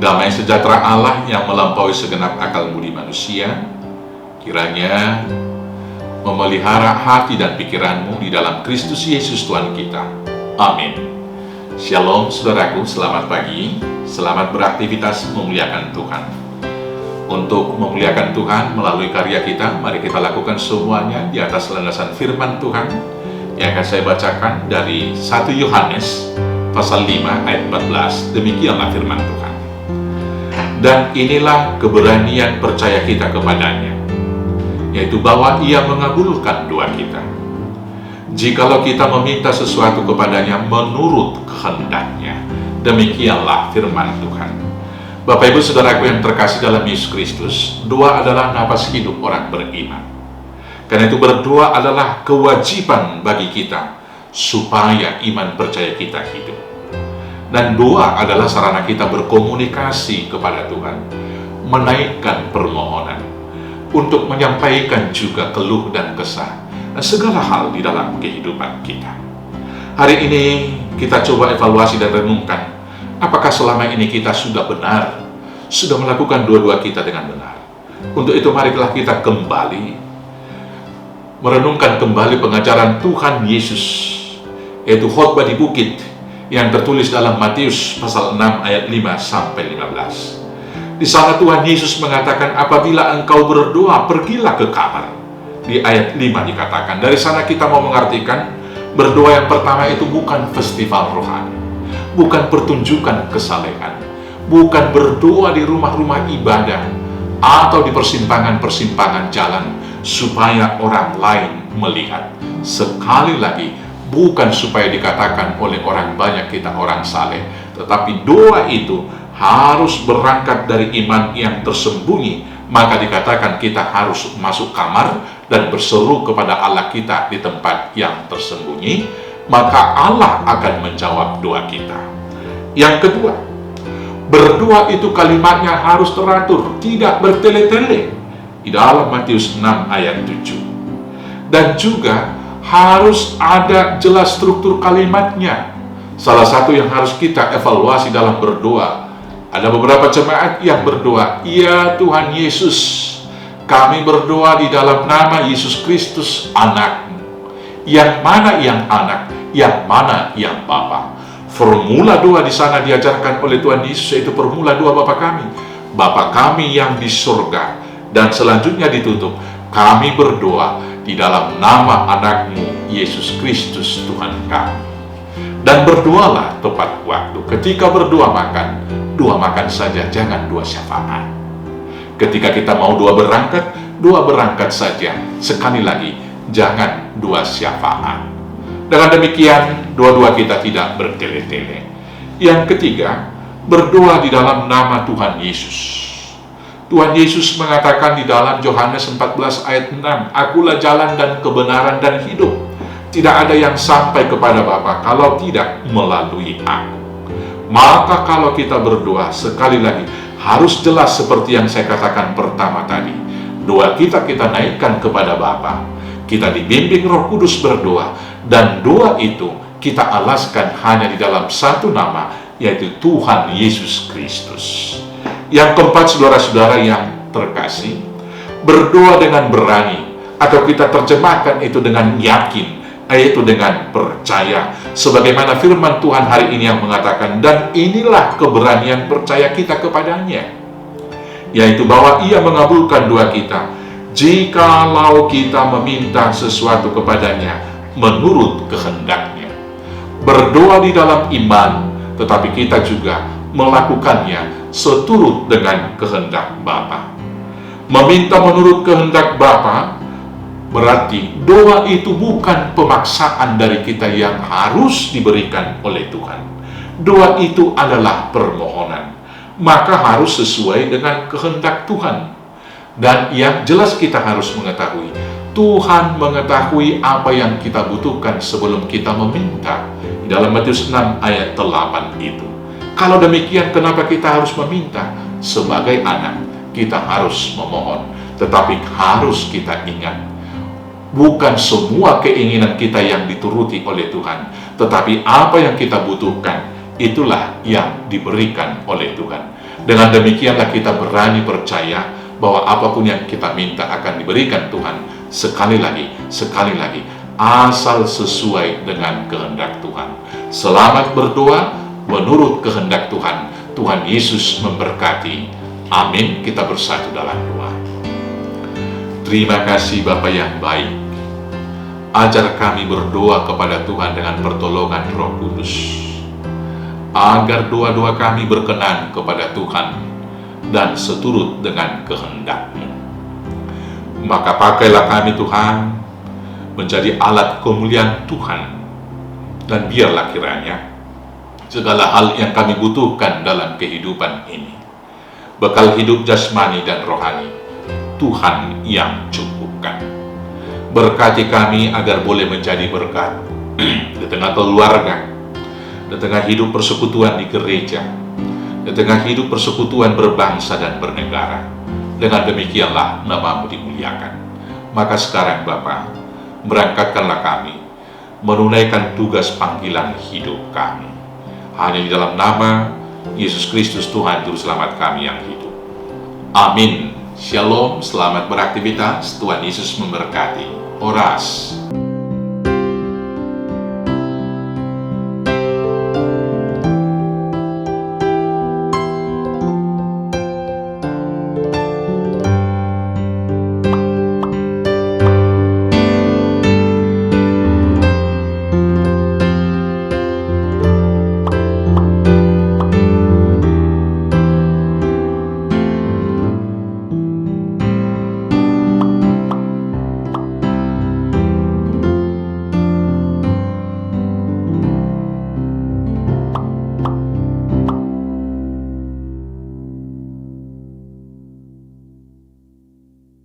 Damai sejahtera Allah yang melampaui segenap akal budi manusia, kiranya memelihara hati dan pikiranmu di dalam Kristus Yesus Tuhan kita. Amin. Shalom saudaraku, selamat pagi, selamat beraktivitas memuliakan Tuhan. Untuk memuliakan Tuhan melalui karya kita, mari kita lakukan semuanya di atas landasan firman Tuhan yang akan saya bacakan dari 1 Yohanes pasal 5 ayat 14. Demikianlah firman Tuhan. Dan inilah keberanian percaya kita kepadanya, yaitu bahwa Ia mengabulkan doa kita, jikalau kita meminta sesuatu kepadanya menurut kehendaknya. Demikianlah firman Tuhan. Bapak Ibu Saudaraku yang terkasih dalam Yesus Kristus, doa adalah napas hidup orang beriman. Karena itu berdoa adalah kewajiban bagi kita supaya iman percaya kita hidup. Dan doa adalah sarana kita berkomunikasi kepada Tuhan, menaikkan permohonan, untuk menyampaikan juga keluh dan kesah, dan segala hal di dalam kehidupan kita. Hari ini kita coba evaluasi dan renungkan, apakah selama ini kita sudah benar, sudah melakukan dua-dua kita dengan benar. Untuk itu marilah kita kembali merenungkan kembali pengajaran Tuhan Yesus, yaitu khotbah di bukit yang tertulis dalam Matius pasal 6 ayat 5 sampai 15. Di sana Tuhan Yesus mengatakan, apabila engkau berdoa, pergilah ke kamar. Di ayat 5 dikatakan, dari sana kita mau mengartikan, berdoa yang pertama itu bukan festival rohani, bukan pertunjukan kesalehan, bukan berdoa di rumah-rumah ibadah atau di persimpangan-persimpangan jalan supaya orang lain melihat. Sekali lagi, bukan supaya dikatakan oleh orang banyak kita orang saleh, tetapi doa itu harus berangkat dari iman yang tersembunyi. Maka dikatakan kita harus masuk kamar dan berseru kepada Allah kita di tempat yang tersembunyi, maka Allah akan menjawab doa kita. Yang kedua, berdoa itu kalimatnya harus teratur, tidak bertele-tele, di dalam Matius 6 ayat 7. Dan juga harus ada jelas struktur kalimatnya. Salah satu yang harus kita evaluasi dalam berdoa, ada beberapa jemaat yang berdoa, ya Tuhan Yesus, kami berdoa di dalam nama Yesus Kristus anak-Mu. Yang mana yang anak, yang mana yang Bapa? Formula doa di sana diajarkan oleh Tuhan Yesus, yaitu formula doa Bapa kami. Bapa kami yang di surga. Dan selanjutnya ditutup, kami berdoa di dalam nama anak-Mu Yesus Kristus Tuhan kami. Dan berdoalah tepat waktu. Ketika berdoa makan, doa makan saja, jangan doa syafaat. Ketika kita mau doa berangkat saja. Sekali lagi, jangan doa syafaat. Dengan demikian, doa-doa kita tidak bertele-tele. Yang ketiga, berdoa di dalam nama Tuhan Yesus. Tuhan Yesus mengatakan di dalam Yohanes 14 ayat 6, akulah jalan dan kebenaran dan hidup. Tidak ada yang sampai kepada Bapa kalau tidak melalui aku. Maka kalau kita berdoa, sekali lagi, harus jelas seperti yang saya katakan pertama tadi. Doa kita naikkan kepada Bapa. Kita dibimbing Roh Kudus berdoa. Dan doa itu kita alaskan hanya di dalam satu nama, yaitu Tuhan Yesus Kristus. Yang keempat, saudara-saudara yang terkasih, berdoa dengan berani, atau kita terjemahkan itu dengan yakin, yaitu dengan percaya. Sebagaimana firman Tuhan hari ini yang mengatakan, dan inilah keberanian percaya kita kepadanya, yaitu bahwa Ia mengabulkan doa kita, jikalau kita meminta sesuatu kepadanya menurut kehendaknya. Berdoa di dalam iman, tetapi kita juga melakukannya seturut dengan kehendak Bapa. Meminta menurut kehendak Bapa berarti doa itu bukan pemaksaan dari kita yang harus diberikan oleh Tuhan. Doa itu adalah permohonan, maka harus sesuai dengan kehendak Tuhan. Dan yang jelas kita harus mengetahui, Tuhan mengetahui apa yang kita butuhkan sebelum kita meminta. Di dalam Matius 6 ayat 8 itu. Kalau demikian, kenapa kita harus meminta? Sebagai anak, kita harus memohon. Tetapi harus kita ingat, bukan semua keinginan kita yang dituruti oleh Tuhan, tetapi apa yang kita butuhkan, itulah yang diberikan oleh Tuhan. Dengan demikianlah kita berani percaya bahwa apapun yang kita minta akan diberikan Tuhan sekali lagi, asal sesuai dengan kehendak Tuhan. Selamat berdoa menurut kehendak Tuhan. Tuhan Yesus memberkati. Amin. Kita bersatu dalam doa. Terima kasih Bapa yang baik. Ajar kami berdoa kepada Tuhan dengan pertolongan Roh Kudus, agar doa-doa kami berkenan kepada Tuhan dan seturut dengan kehendak-Mu. Maka pakailah kami Tuhan menjadi alat kemuliaan Tuhan, dan biarlah kiranya segala hal yang kami butuhkan dalam kehidupan ini, bekal hidup jasmani dan rohani, Tuhan yang cukupkan. Berkati kami agar boleh menjadi berkat di tengah keluarga, di tengah hidup persekutuan di gereja, di tengah hidup persekutuan berbangsa dan bernegara. Dengan demikianlah nama-Mu dimuliakan. Maka sekarang Bapa, berangkatkanlah kami menunaikan tugas panggilan hidup kami. Hanya di dalam nama Yesus Kristus Tuhan Juru Selamat kami yang hidup. Amin. Shalom, selamat beraktivitas. Tuhan Yesus memberkati. Oras.